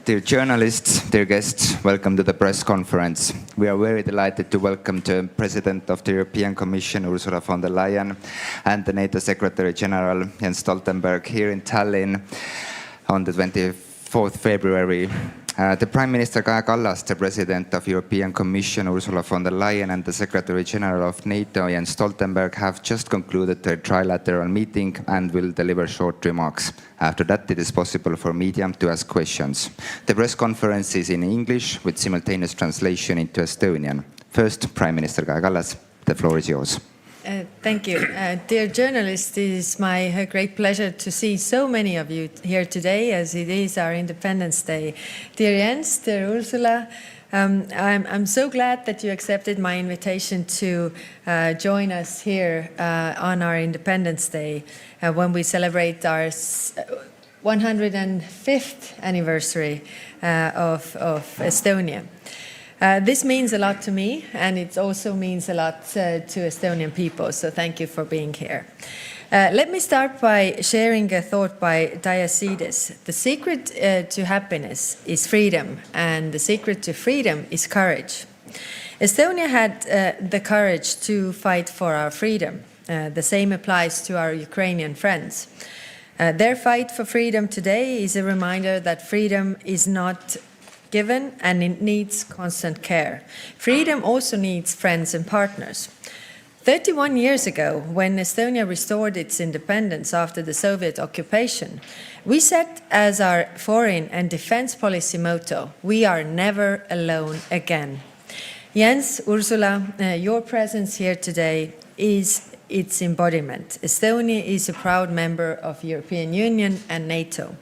Dear journalists, dear guests, welcome to the press conference. We are very delighted to welcome the President of the European Commission, Ursula von der Leyen, and the NATO Secretary General, Jens Stoltenberg, here in Tallinn on the 24th February. The Prime Minister Kaja Kallas, the President of the European Commission, Ursula von der Leyen, and the Secretary General of NATO, Jens Stoltenberg, have just concluded their trilateral meeting and will deliver short remarks. After that, it is possible for media to ask questions. The press conference is in English with simultaneous translation into Estonian. First, Prime Minister Kaja Kallas, the floor is yours. Thank you. Dear journalists, it is my great pleasure to see so many of you here today as it is our Independence Day. Dear Jens, dear Ursula, I'm so glad that you accepted my invitation to join us here on our Independence Day when we celebrate our 105th anniversary of Estonia. This means a lot to me, and it also means a lot to Estonian people, so thank you for being here. Let me start by sharing a thought by Diacedes. The secret to happiness is freedom, and the secret to freedom is courage. Estonia had the courage to fight for our freedom. The same applies to our Ukrainian friends. Their fight for freedom today is a reminder that freedom is not given and it needs constant care. Freedom also needs friends and partners. 31 years ago, when Estonia restored its independence after the Soviet occupation, we set as our foreign and defense policy motto, "We are never alone again." Jens, Ursula, your presence here today is its embodiment. Estonia is a proud member of the European Union and NATO.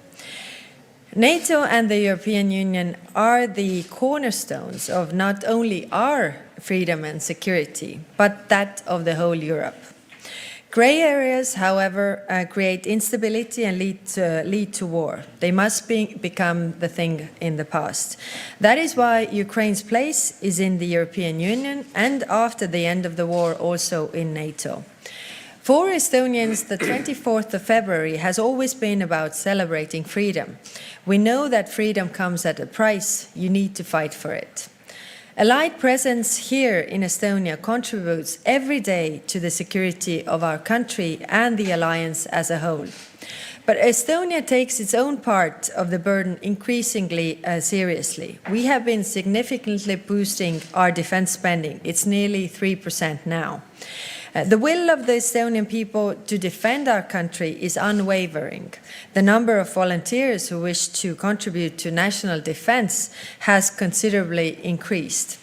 NATO and the European Union are the cornerstones of not only our freedom and security, but that of the whole Europe. Gray areas, however, create instability and lead to war. They must become the thing in the past. That is why Ukraine's place is in the European Union and after the end of the war also in NATO. For Estonians, the 24th of February has always been about celebrating freedom. We know that freedom comes at a price. You need to fight for it. Allied presence here in Estonia contributes every day to the security of our country and the alliance as a whole. But Estonia takes its own part of the burden increasingly seriously. We have been significantly boosting our defense spending. It's nearly 3% now. The will of the Estonian people to defend our country is unwavering. The number of volunteers who wish to contribute to national defense has considerably increased.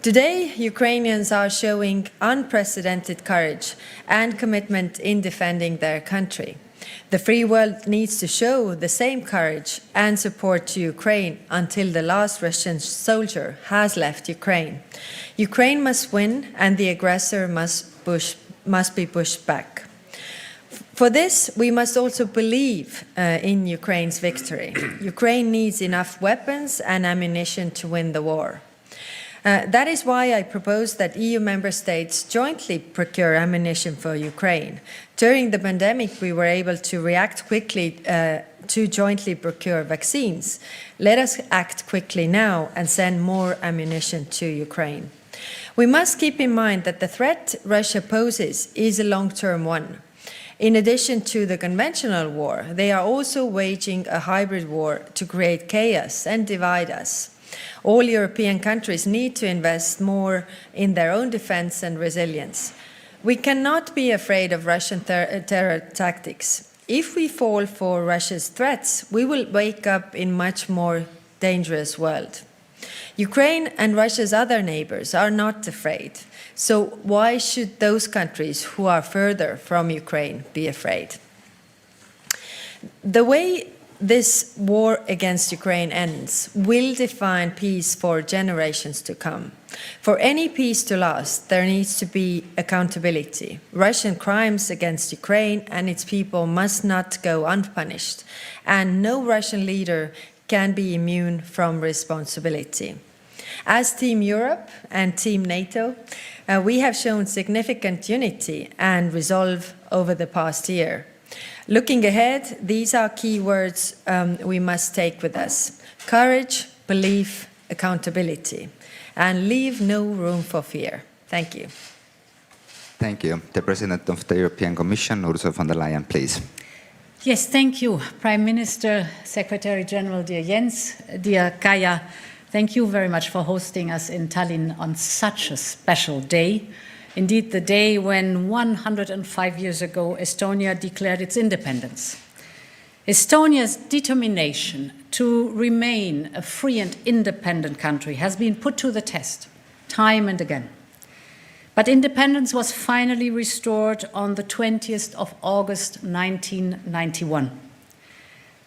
Today, Ukrainians are showing unprecedented courage and commitment in defending their country. The free world needs to show the same courage and support to Ukraine until the last Russian soldier has left Ukraine. Ukraine must win and the aggressor must be pushed back. For this, we must also believe in Ukraine's victory. Ukraine needs enough weapons and ammunition to win the war. That is why I propose that EU member states jointly procure ammunition for Ukraine. During the pandemic, we were able to react quickly to jointly procure vaccines. Let us act quickly now and send more ammunition to Ukraine. We must keep in mind that the threat Russia poses is a long-term one. In addition to the conventional war, they are also waging a hybrid war to create chaos and divide us. All European countries need to invest more in their own defense and resilience. We cannot be afraid of Russian terror tactics. If we fall for Russia's threats, we will wake up in a much more dangerous world. Ukraine and Russia's other neighbors are not afraid. So why should those countries who are further from Ukraine be afraid? The way this war against Ukraine ends will define peace for generations to come. For any peace to last, there needs to be accountability. Russian crimes against Ukraine and its people must not go unpunished, and no Russian leader can be immune from responsibility. As Team Europe and Team NATO, we have shown significant unity and resolve over the past year. Looking ahead, these are key words we must take with us: courage, belief, accountability, and leave no room for fear. Thank you. Thank you. The President of the European Commission, Ursula von der Leyen, please. Yes, thank you, Prime Minister, Secretary General, dear Jens, dear Kaja. Thank you very much for hosting us in Tallinn on such a special day. Indeed, the day when 105 years ago, Estonia declared its independence. Estonia's determination to remain a free and independent country has been put to the test time and again. But independence was finally restored on the 20th of August 1991.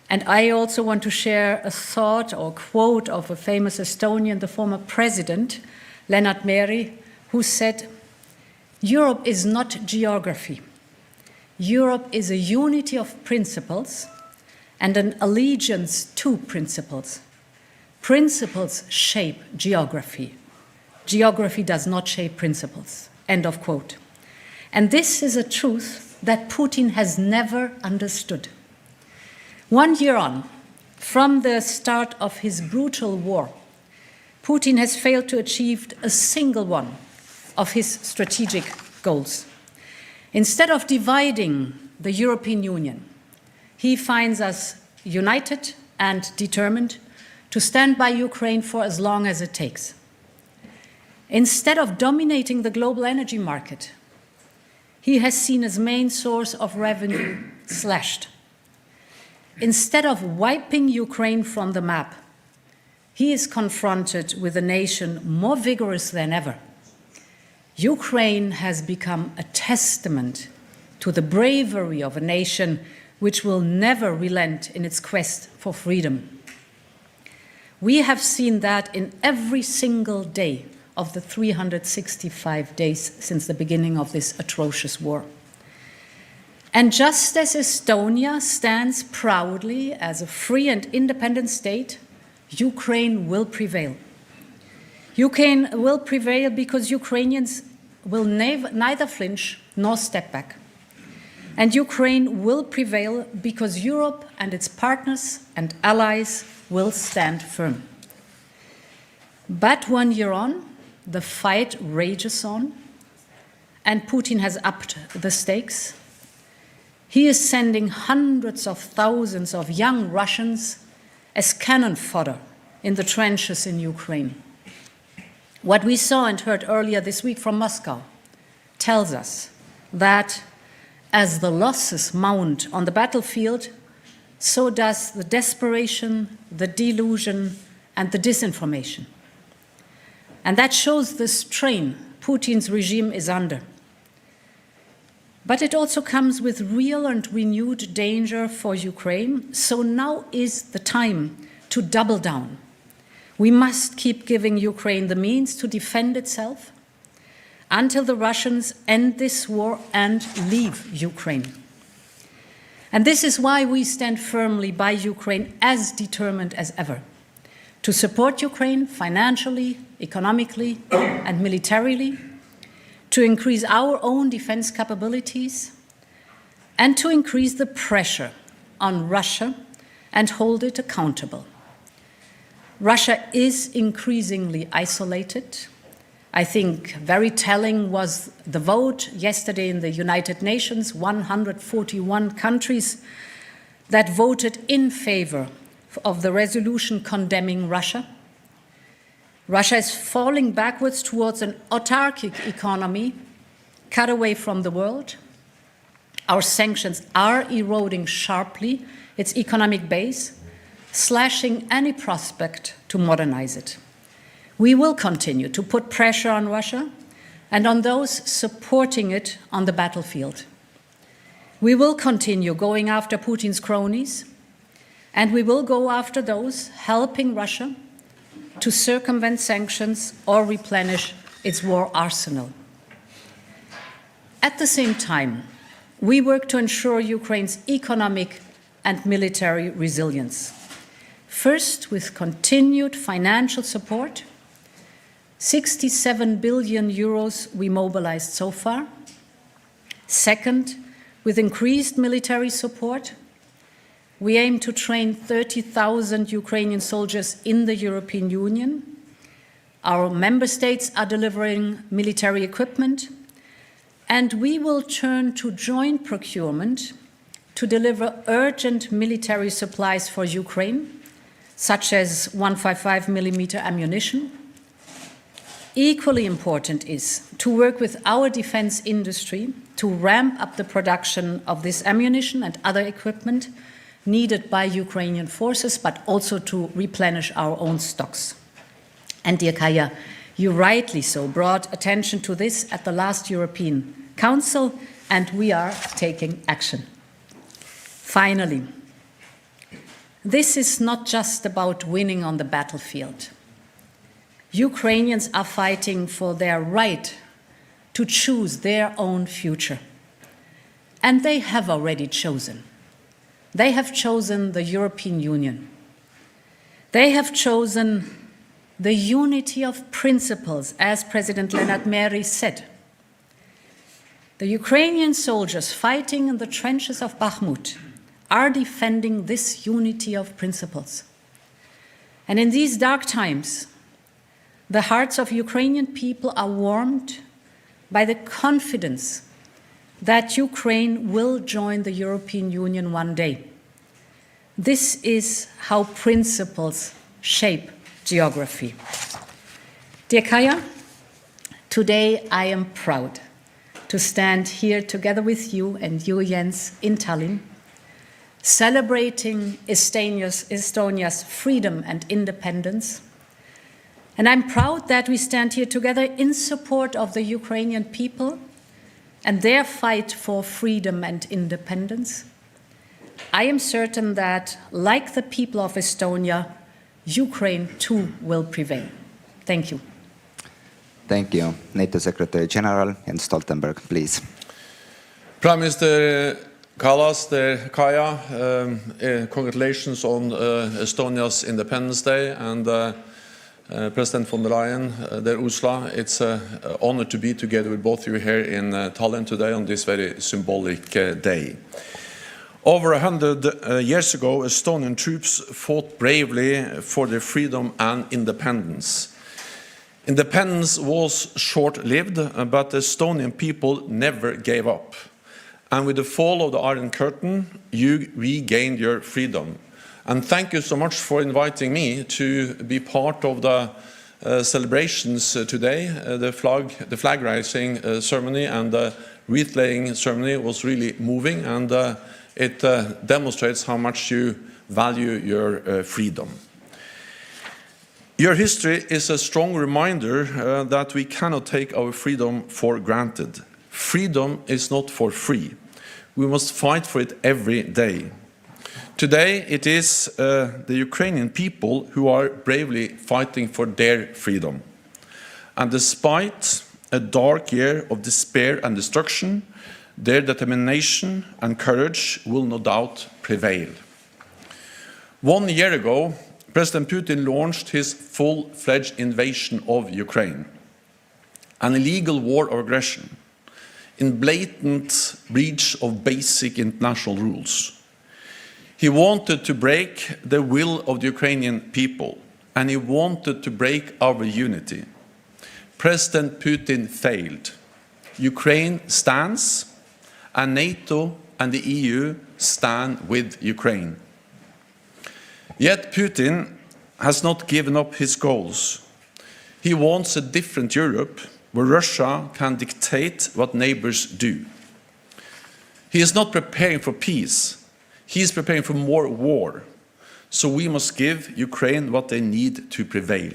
And I also want to share a thought or quote of a famous Estonian, the former president, Lennart Meri, who said, "Europe is not geography. Europe is a unity of principles and an allegiance to principles. Principles shape geography. Geography does not shape principles." End of quote. And this is a truth that Putin has never understood. 1 year on, from the start of his brutal war, Putin has failed to achieve a single one of his strategic goals. Instead of dividing the European Union, he finds us united and determined to stand by Ukraine for as long as it takes. Instead of dominating the global energy market, he has seen his main source of revenue slashed. Instead of wiping Ukraine from the map, he is confronted with a nation more vigorous than ever. Ukraine has become a testament to the bravery of a nation which will never relent in its quest for freedom. We have seen that in every single day of the 365 days since the beginning of this atrocious war. And just as Estonia stands proudly as a free and independent state, Ukraine will prevail. Ukraine will prevail because Ukrainians will neither flinch nor step back. And Ukraine will prevail because Europe and its partners and allies will stand firm. But 1 year on, the fight rages on, and Putin has upped the stakes. He is sending hundreds of thousands of young Russians as cannon fodder in the trenches in Ukraine. What we saw and heard earlier this week from Moscow tells us that as the losses mount on the battlefield, so does the desperation, the delusion, and the disinformation. And that shows the strain Putin's regime is under. But it also comes with real and renewed danger for Ukraine, so now is the time to double down. We must keep giving Ukraine the means to defend itself until the Russians end this war and leave Ukraine. And this is why we stand firmly by Ukraine, as determined as ever, to support Ukraine financially, economically, and militarily, to increase our own defense capabilities, and to increase the pressure on Russia and hold it accountable. Russia is increasingly isolated. I think very telling was the vote yesterday in the United Nations, 141 countries that voted in favor of the resolution condemning Russia. Russia is falling backwards towards an autarkic economy, cut away from the world. Our sanctions are eroding sharply its economic base, slashing any prospect to modernize it. We will continue to put pressure on Russia and on those supporting it on the battlefield. We will continue going after Putin's cronies, and we will go after those helping Russia to circumvent sanctions or replenish its war arsenal. At the same time, we work to ensure Ukraine's economic and military resilience. First, with continued financial support, 67 billion euros we mobilized so far. Second, with increased military support. We aim to train 30,000 Ukrainian soldiers in the European Union. Our member states are delivering military equipment, and we will turn to joint procurement to deliver urgent military supplies for Ukraine, such as 155mm ammunition. Equally important is to work with our defense industry to ramp up the production of this ammunition and other equipment needed by Ukrainian forces, but also to replenish our own stocks. And dear Kaya, you rightly so brought attention to this at the last European Council, and we are taking action. Finally, this is not just about winning on the battlefield. Ukrainians are fighting for their right to choose their own future. And they have already chosen. They have chosen the European Union. They have chosen the unity of principles, as President Leonard Meri said. The Ukrainian soldiers fighting in the trenches of Bakhmut are defending this unity of principles. And in these dark times, the hearts of Ukrainian people are warmed by the confidence that Ukraine will join the European Union one day. This is how principles shape geography. Dear Kaya, today I am proud to stand here together with you and you, Jens, in Tallinn, celebrating Estonia's freedom and independence. And I'm proud that we stand here together in support of the Ukrainian people and their fight for freedom and independence. I am certain that, like the people of Estonia, Ukraine too will prevail. Thank you. Thank you. NATO Secretary General Jens Stoltenberg, please. Prime Minister Kaya, congratulations on Estonia's Independence Day, and President von der Leyen, dear Ursula, it's an honor to be together with both of you here in Tallinn today on this very symbolic day. Over 100 years ago, Estonian troops fought bravely for their freedom and independence. Independence was short-lived, but the Estonian people never gave up. And with the fall of the Iron Curtain, you regained your freedom. And thank you so much for inviting me to be part of the celebrations today. The flag raising ceremony and the wreath laying ceremony was really moving, and it demonstrates how much you value your freedom. Your history is a strong reminder that we cannot take our freedom for granted. Freedom is not for free. We must fight for it every day. Today, it is the Ukrainian people who are bravely fighting for their freedom. And despite a dark year of despair and destruction, their determination and courage will no doubt prevail. 1 year ago, President Putin launched his full-fledged invasion of Ukraine, an illegal war of aggression, in blatant breach of basic international rules. He wanted to break the will of the Ukrainian people, and he wanted to break our unity. President Putin failed. Ukraine stands, and NATO and the EU stand with Ukraine. Yet Putin has not given up his goals. He wants a different Europe where Russia can dictate what neighbors do. He is not preparing for peace. He is preparing for more war. So we must give Ukraine what they need to prevail.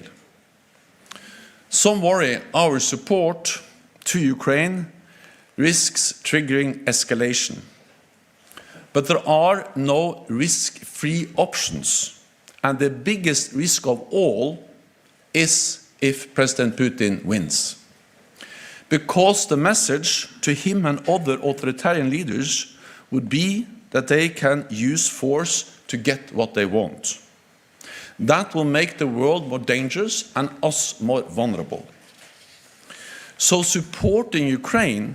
Some worry our support to Ukraine risks triggering escalation. But there are no risk-free options. And the biggest risk of all is if President Putin wins. Because the message to him and other authoritarian leaders would be that they can use force to get what they want. That will make the world more dangerous and us more vulnerable. So supporting Ukraine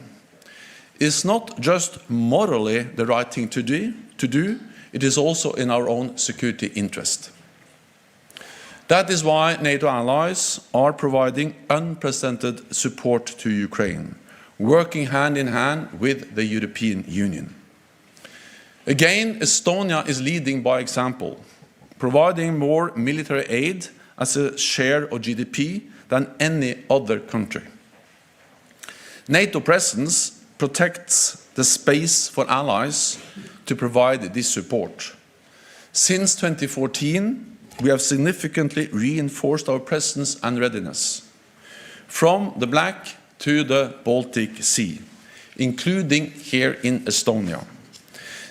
is not just morally the right thing to do, it is also in our own security interest. That is why NATO allies are providing unprecedented support to Ukraine, working hand in hand with the European Union. Again, Estonia is leading by example, providing more military aid as a share of GDP than any other country. NATO presence protects the space for allies to provide this support. Since 2014, we have significantly reinforced our presence and readiness, from the Black to the Baltic Sea, including here in Estonia.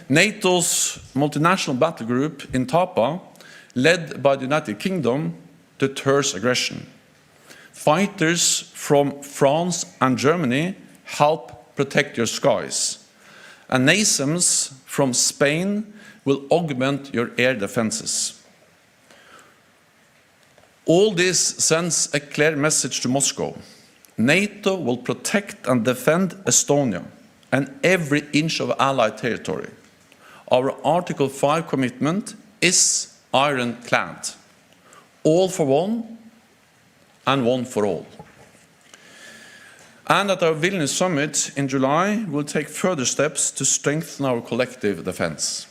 NATO's multinational battle group in Tapa, led by the United Kingdom, deters aggression. Fighters from France and Germany help protect your skies. And NASAMS from Spain will augment your air defenses. All this sends a clear message to Moscow. NATO will protect and defend Estonia and every inch of Allied territory. Our Article 5 commitment is ironclad. All for one and one for all. And at our Vilnius summit in July, we'll take further steps to strengthen our collective defense.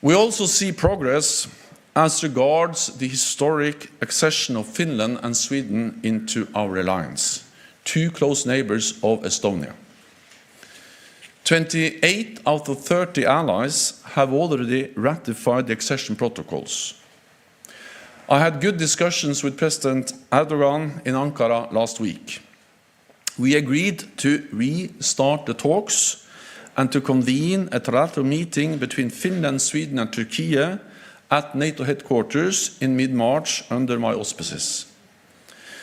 We also see progress as regards the historic accession of Finland and Sweden into our alliance, two close neighbors of Estonia. 28 out of 30 allies have already ratified the accession protocols. I had good discussions with President Erdogan in Ankara last week. We agreed to restart the talks and to convene a trilateral meeting between Finland, Sweden and Turkey at NATO headquarters in mid-March under my auspices,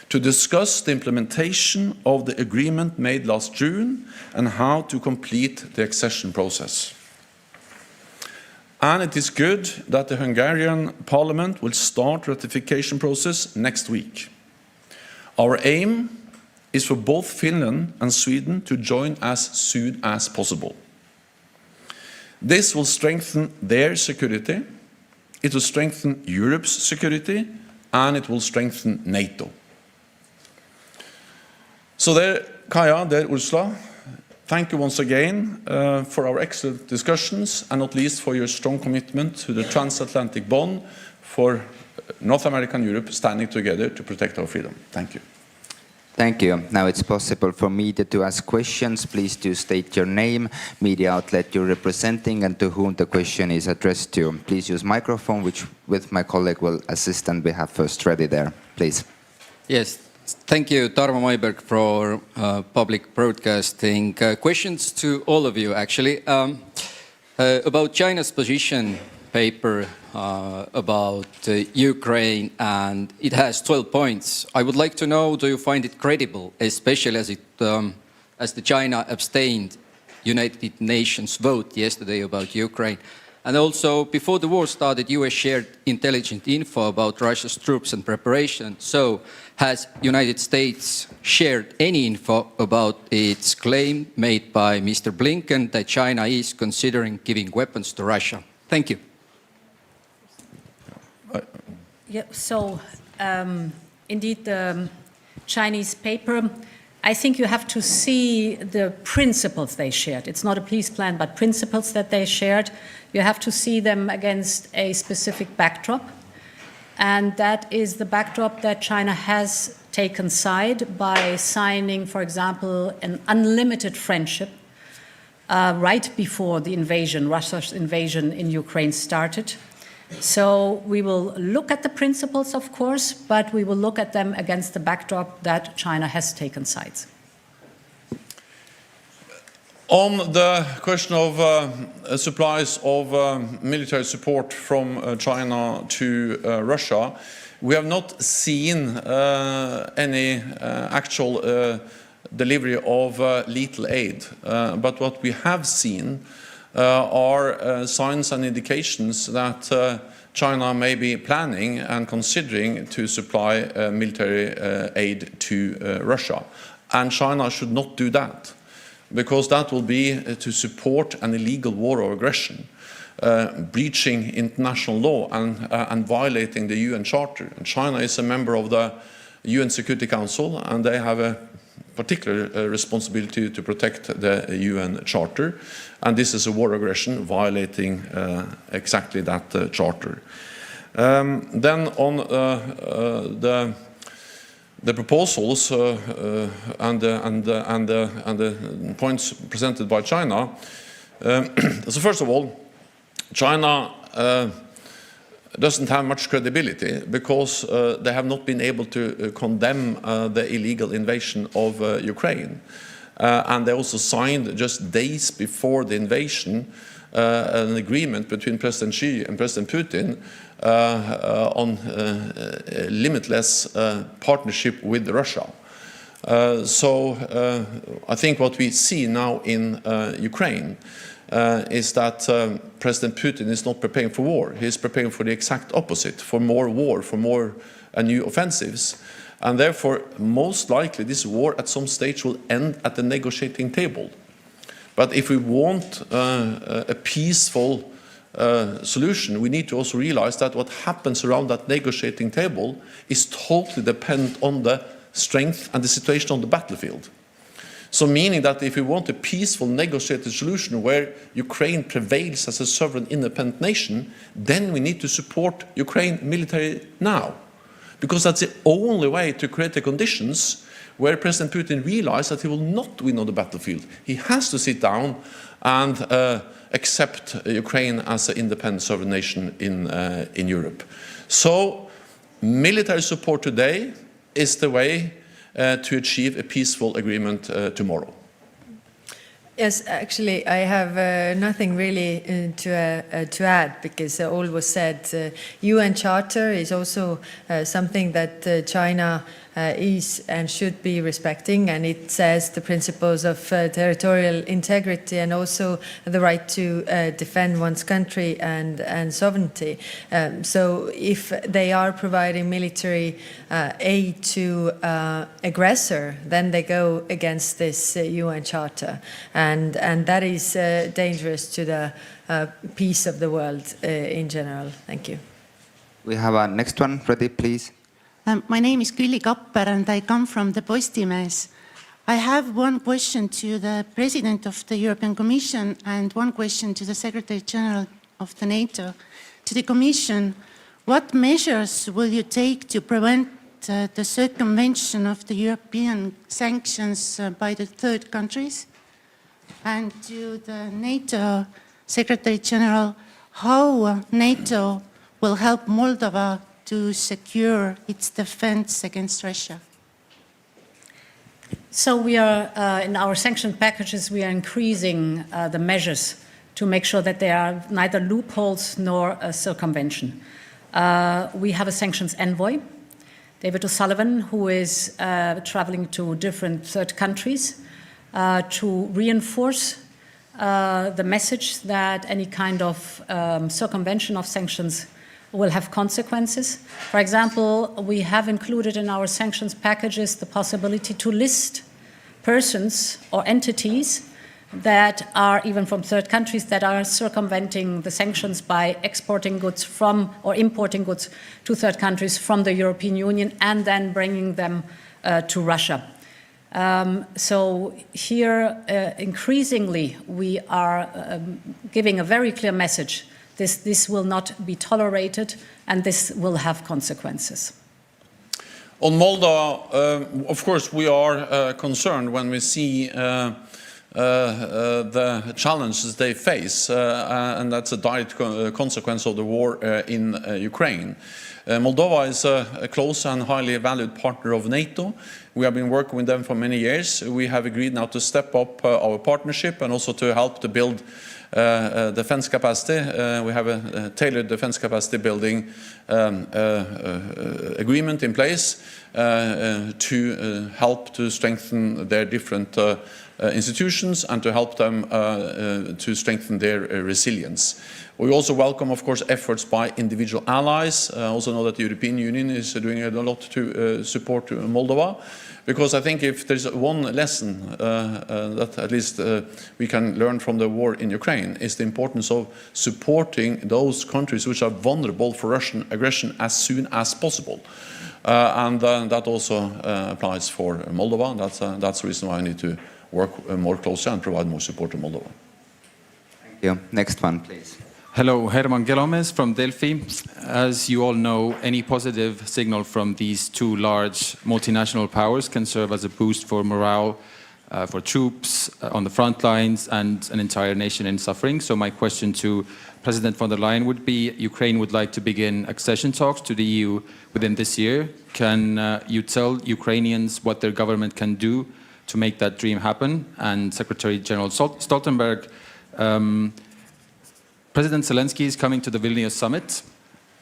to discuss the implementation of the agreement made last June and how to complete the accession process. And it is good that the Hungarian Parliament will start ratification process next week. Our aim is for both Finland and Sweden to join as soon as possible. This will strengthen their security, it will strengthen Europe's security, and it will strengthen NATO. So there, Kaja, there, Ursula, thank you once again for our excellent discussions, and not least for your strong commitment to the transatlantic bond for North America and Europe standing together to protect our freedom. Thank you. Thank you. Now it's possible for media to ask questions. Please do state your name, media outlet you're representing, and to whom the question is addressed to. Please use microphone, which with my colleague will assist, and we have first ready there. Please. Yes. Thank you, Tarmo Maiberg, for public broadcasting. Questions to all of you, actually. About China's position paper about Ukraine, and it has 12 points. I would like to know, do you find it credible, especially as the China abstained United Nations vote yesterday about Ukraine? And also, before the war started, US shared intelligent info about Russia's troops and preparation. So, has United States shared any info about its claim made by Mr. Blinken that China is considering giving weapons to Russia? Thank you. Yeah, so indeed, the Chinese paper, I think you have to see the principles they shared. It's not a peace plan, but principles that they shared. You have to see them against a specific backdrop. And that is the backdrop that China has taken side by signing, for example, an unlimited friendship right before the invasion, Russia's invasion in Ukraine started. So we will look at the principles, of course, but we will look at them against the backdrop that China has taken sides. On the question of supplies of military support from China to Russia, we have not seen any actual delivery of lethal aid. But what we have seen are signs and indications that China may be planning and considering to supply military aid to Russia. And China should not do that. because that will be to support an illegal war of aggression, breaching international law and violating the UN Charter. And China is a member of the UN Security Council, and they have a particular responsibility to protect the UN Charter, and this is a war aggression violating exactly that charter. Then on the proposals and the points presented by China. So first of all, China doesn't have much credibility because they have not been able to condemn the illegal invasion of Ukraine. And they also signed, just days before the invasion, an agreement between President Xi and President Putin on limitless partnership with Russia. So I think what we see now in Ukraine is that President Putin is not preparing for war. He is preparing for the exact opposite, for more war, for more new offensives. And therefore, most likely, this war at some stage will end at the negotiating table. But if we want a peaceful solution, we need to also realize that what happens around that negotiating table is totally dependent on the strength and the situation on the battlefield. So meaning that if we want a peaceful negotiated solution where Ukraine prevails as a sovereign independent nation, then we need to support Ukraine militarily now. Because that's the only way to create the conditions where President Putin realizes that he will not win on the battlefield. He has to sit down and accept Ukraine as an independent sovereign nation in Europe. So military support today is the way to achieve a peaceful agreement tomorrow. Yes, actually, I have nothing really to add, because all was said. UN Charter is also something that China is and should be respecting, and it says the principles of territorial integrity and also the right to defend one's country and sovereignty. So if they are providing military aid to aggressor, then they go against this UN Charter. And that is dangerous to the peace of the world in general. Thank you. We have a next one. Ready, please. My name is Külli Kapper and I come from the Postimees. I have one question to the President of the European Commission and one question to the Secretary General of the NATO. To the Commission, what measures will you take to prevent the circumvention of the European sanctions by the third countries? And to the NATO Secretary General, how NATO will help Moldova to secure its defense against Russia? So we are, in our sanction packages, we are increasing the measures to make sure that there are neither loopholes nor a circumvention. We have a sanctions envoy, David O'Sullivan, who is traveling to different third countries to reinforce the message that any kind of circumvention of sanctions will have consequences. For example, we have included in our sanctions packages the possibility to list persons or entities that are even from third countries that are circumventing the sanctions by exporting goods from or importing goods to third countries from the European Union and then bringing them to Russia. So here, increasingly, we are giving a very clear message. This will not be tolerated, and this will have consequences. On Moldova, of course, we are concerned when we see the challenges they face, and that's a direct consequence of the war in Ukraine. Moldova is a close and highly valued partner of NATO. We have been working with them for many years. We have agreed now to step up our partnership and also to help to build defense capacity. We have a tailored defense capacity building agreement in place to help to strengthen their different institutions and to help them to strengthen their resilience. We also welcome, of course, efforts by individual allies. I also know that the European Union is doing a lot to support Moldova, because I think if there's one lesson that at least we can learn from the war in Ukraine, is the importance of supporting those countries which are vulnerable for Russian aggression as soon as possible. And that also applies for Moldova. That's the reason why I need to work more closely and provide more support to Moldova. Thank you. Next one, please. Hello, Herman Gelomes from Delphi. As you all know, any positive signal from these two large multinational powers can serve as a boost for morale for troops on the front lines and an entire nation in suffering. So my question to President von der Leyen would be, Ukraine would like to begin accession talks to the EU within this year. Can you tell Ukrainians what their government can do to make that dream happen? And Secretary General Stoltenberg, President Zelensky is coming to the Vilnius summit,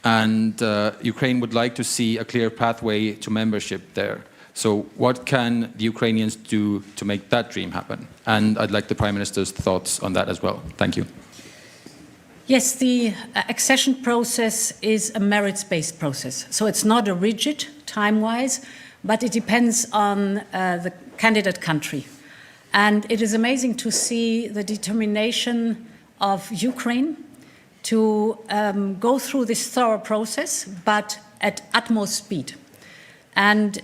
and Ukraine would like to see a clear pathway to membership there. So what can the Ukrainians do to make that dream happen? And I'd like the Prime Minister's thoughts on that as well. Thank you. Yes, the accession process is a merits-based process. So it's not a rigid time-wise, but it depends on the candidate country. And it is amazing to see the determination of Ukraine to go through this thorough process, but at utmost speed. And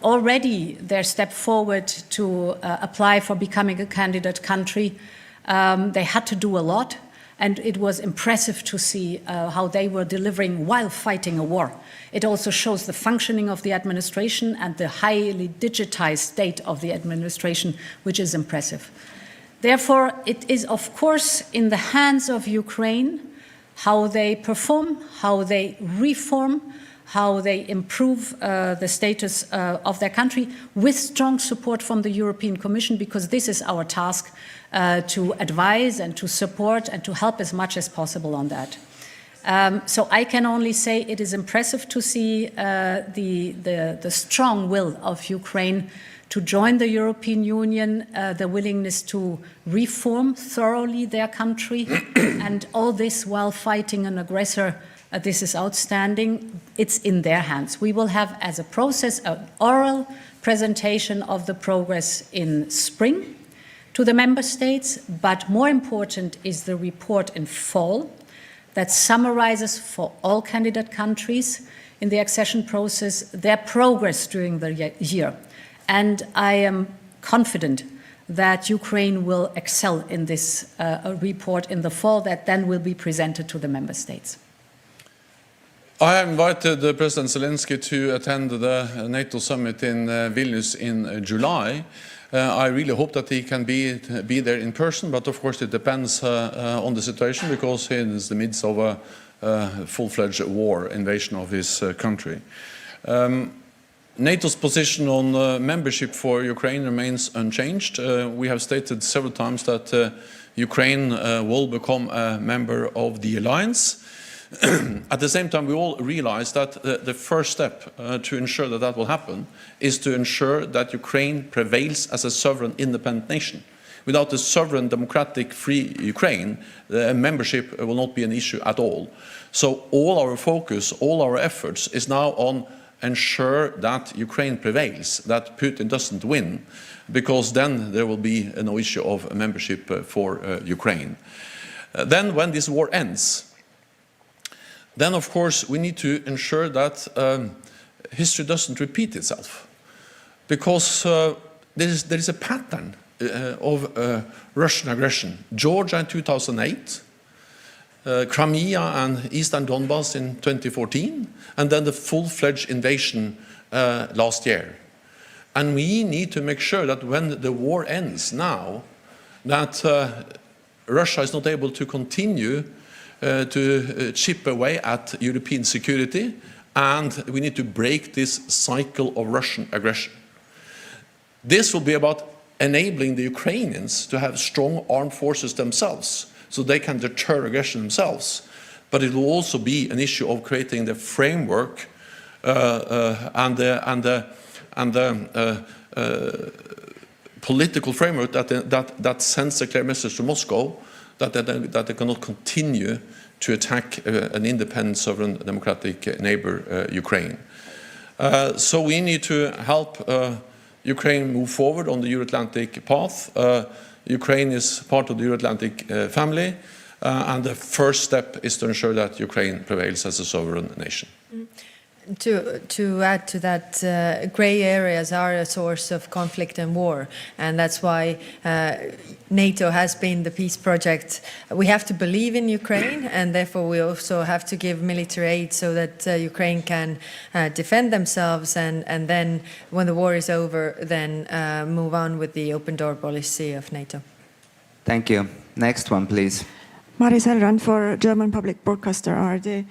already their step forward to apply for becoming a candidate country, they had to do a lot. And it was impressive to see how they were delivering while fighting a war. It also shows the functioning of the administration and the highly digitized state of the administration, which is impressive. Therefore, it is, of course, in the hands of Ukraine how they perform, how they reform, how they improve the status of their country, with strong support from the European Commission, because this is our task, to advise and to support and to help as much as possible on that. So I can only say it is impressive to see the strong will of Ukraine to join the European Union, the willingness to reform thoroughly their country, and all this while fighting an aggressor. This is outstanding. It's in their hands. We will have, as a process, an oral presentation of the progress in spring to the member states, but more important is the report in fall that summarizes for all candidate countries in the accession process their progress during the year. And I am confident that Ukraine will excel in this report in the fall that then will be presented to the member states. I invited President Zelensky to attend the NATO summit in Vilnius in July. I really hope that he can be there in person, but of course it depends on the situation, because he is in the midst of a full-fledged war, invasion of his country. NATO's position on membership for Ukraine remains unchanged. We have stated several times that Ukraine will become a member of the alliance. At the same time, we all realize that the first step to ensure that that will happen is to ensure that Ukraine prevails as a sovereign, independent nation. Without a sovereign, democratic, free Ukraine, membership will not be an issue at all. So all our focus, all our efforts is now on ensure that Ukraine prevails, that Putin doesn't win, because then there will be no issue of membership for Ukraine. Then when this war ends, then of course we need to ensure that history doesn't repeat itself, because there is a pattern of Russian aggression. Georgia in 2008, Crimea and Eastern Donbass in 2014, and then the full-fledged invasion last year. And we need to make sure that when the war ends now, that Russia is not able to continue to chip away at European security, and we need to break this cycle of Russian aggression. This will be about enabling the Ukrainians to have strong armed forces themselves, so they can deter aggression themselves. But it will also be an issue of creating the framework and the political framework that sends a clear message to Moscow that they cannot continue to attack an independent, sovereign, democratic neighbor, Ukraine. So we need to help Ukraine move forward on the Euro-Atlantic path. Ukraine is part of the Euro-Atlantic family, and the first step is to ensure that Ukraine prevails as a sovereign nation. To add to that, gray areas are a source of conflict and war, and that's why NATO has been the peace project. We have to believe in Ukraine, and therefore we also have to give military aid so that Ukraine can defend themselves, and then when the war is over, then move on with the open door policy of NATO. Thank you. Next one, please. Mari Selran for German Public Broadcaster ARD.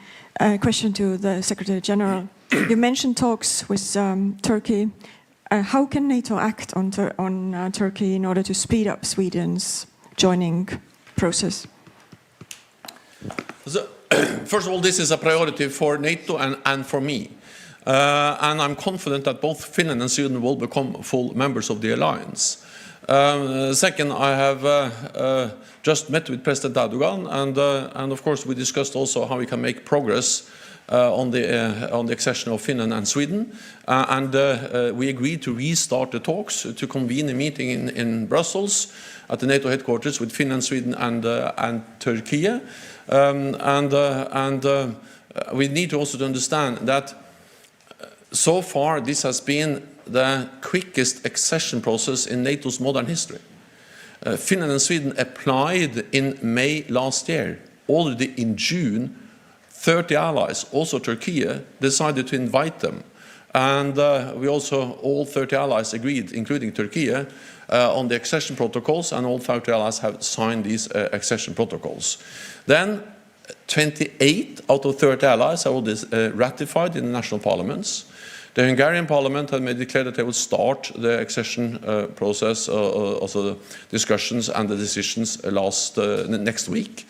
Question to the Secretary General. You mentioned talks with Turkey. How can NATO act on Turkey in order to speed up Sweden's joining process? So, first of all, this is a priority for NATO and for me. And I'm confident that both Finland and Sweden will become full members of the alliance. Second, I have just met with President Erdogan, and of course we discussed also how we can make progress on the accession of Finland and Sweden, and we agreed to restart the talks, to convene a meeting in Brussels at the NATO headquarters with Finland, Sweden, and Turkey, and we need to also understand that so far this has been the quickest accession process in NATO's modern history. Finland and Sweden applied in May last year. Already in June, 30 allies, also Turkey, decided to invite them. And we also, all 30 allies agreed, including Turkey, on the accession protocols, and all 30 allies have signed these accession protocols. Then 28 out of 30 allies have already ratified in the national parliaments. The Hungarian parliament had made it clear that they would start the accession process, also the discussions and the decisions next week.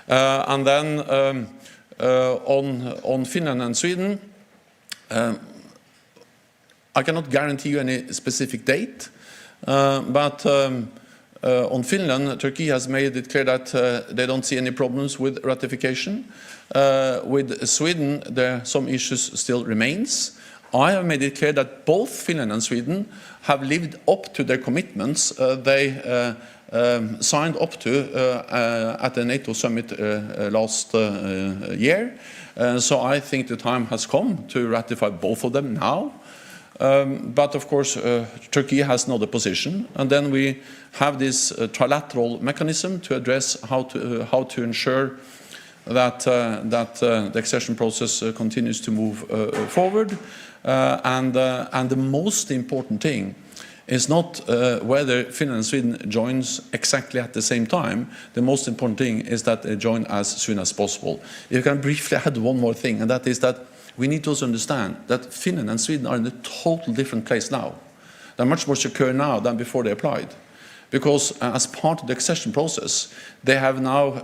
And then on Finland and Sweden, I cannot guarantee you any specific date, but on Finland, Turkey has made it clear that they don't see any problems with ratification. With Sweden, some issues still remains. I have made it clear that both Finland and Sweden have lived up to their commitments they signed up to at the NATO summit last year. So I think the time has come to ratify both of them now. But of course, Turkey has another position, and then we have this trilateral mechanism to address how to ensure that the accession process continues to move forward. And the most important thing is not whether Finland and Sweden joins exactly at the same time. The most important thing is that they join as soon as possible. If you can briefly add one more thing, and that is that we need to also understand that Finland and Sweden are in a total different place now. They're much more secure now than before they applied. Because as part of the accession process, they have now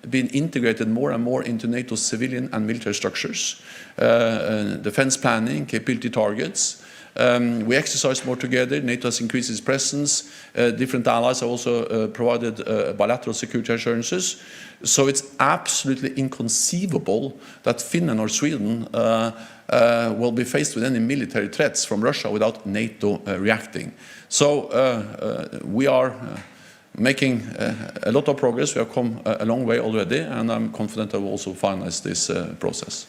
been integrated more and more into NATO's civilian and military structures, defense planning, capability targets. We exercise more together. NATO has increased its presence. Different allies have also provided bilateral security assurances. So it's absolutely inconceivable that Finland or Sweden will be faced with any military threats from Russia without NATO reacting. So we are making a lot of progress. We have come a long way already, and I'm confident that we'll also finalize this process.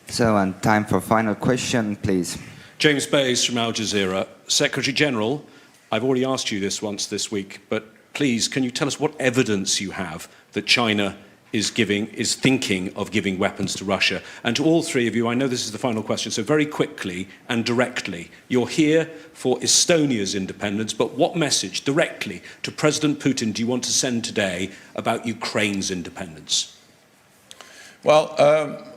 So, and time for final question, please. James Bayes from Al Jazeera. Secretary General, I've already asked you this once this week, but please, can you tell us what evidence you have that China is thinking of giving weapons to Russia? And to all three of you, I know this is the final question, so very quickly and directly, you're here for Estonia's independence, but what message directly to President Putin do you want to send today about Ukraine's independence? Well,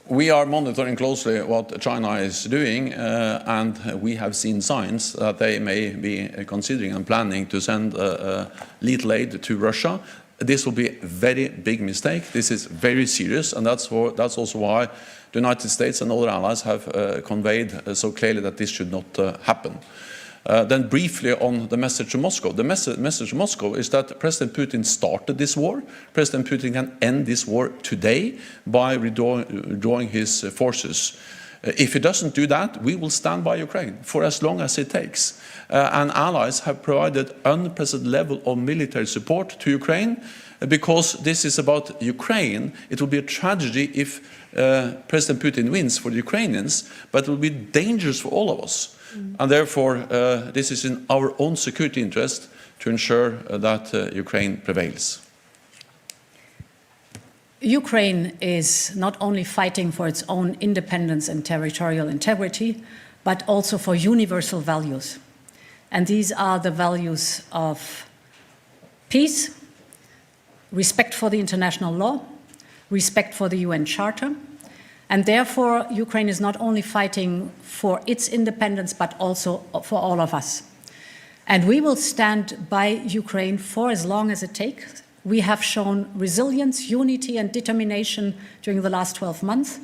we are monitoring closely what China is doing, and we have seen signs that they may be considering and planning to send lethal aid to Russia. This will be a very big mistake. This is very serious, and that's also why the United States and other allies have conveyed so clearly that this should not happen. Then briefly on the message to Moscow. The message to Moscow is that President Putin started this war. President Putin can end this war today by withdrawing his forces. If he doesn't do that, we will stand by Ukraine for as long as it takes. And allies have provided unprecedented level of military support to Ukraine. Because this is about Ukraine, it will be a tragedy if President Putin wins for the Ukrainians, but it will be dangerous for all of us. And therefore, this is in our own security interest to ensure that Ukraine prevails. Ukraine is not only fighting for its own independence and territorial integrity, but also for universal values. And these are the values of peace, respect for the international law, respect for the UN Charter, and therefore Ukraine is not only fighting for its independence, but also for all of us. And we will stand by Ukraine for as long as it takes. We have shown resilience, unity, and determination during the last 12 months,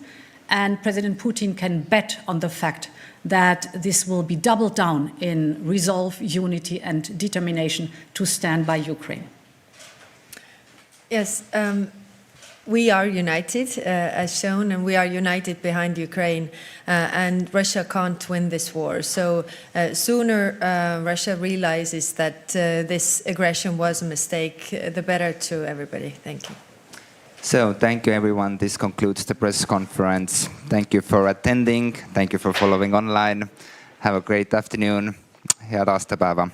and President Putin can bet on the fact that this will be doubled down in resolve, unity, and determination to stand by Ukraine. Yes, we are united, as shown, and we are united behind Ukraine, and Russia can't win this war. So sooner Russia realizes that this aggression was a mistake, the better to everybody. Thank you. So thank you, everyone. This concludes the press conference. Thank you for attending. Thank you for following online. Have a great afternoon. Head aastapäeva.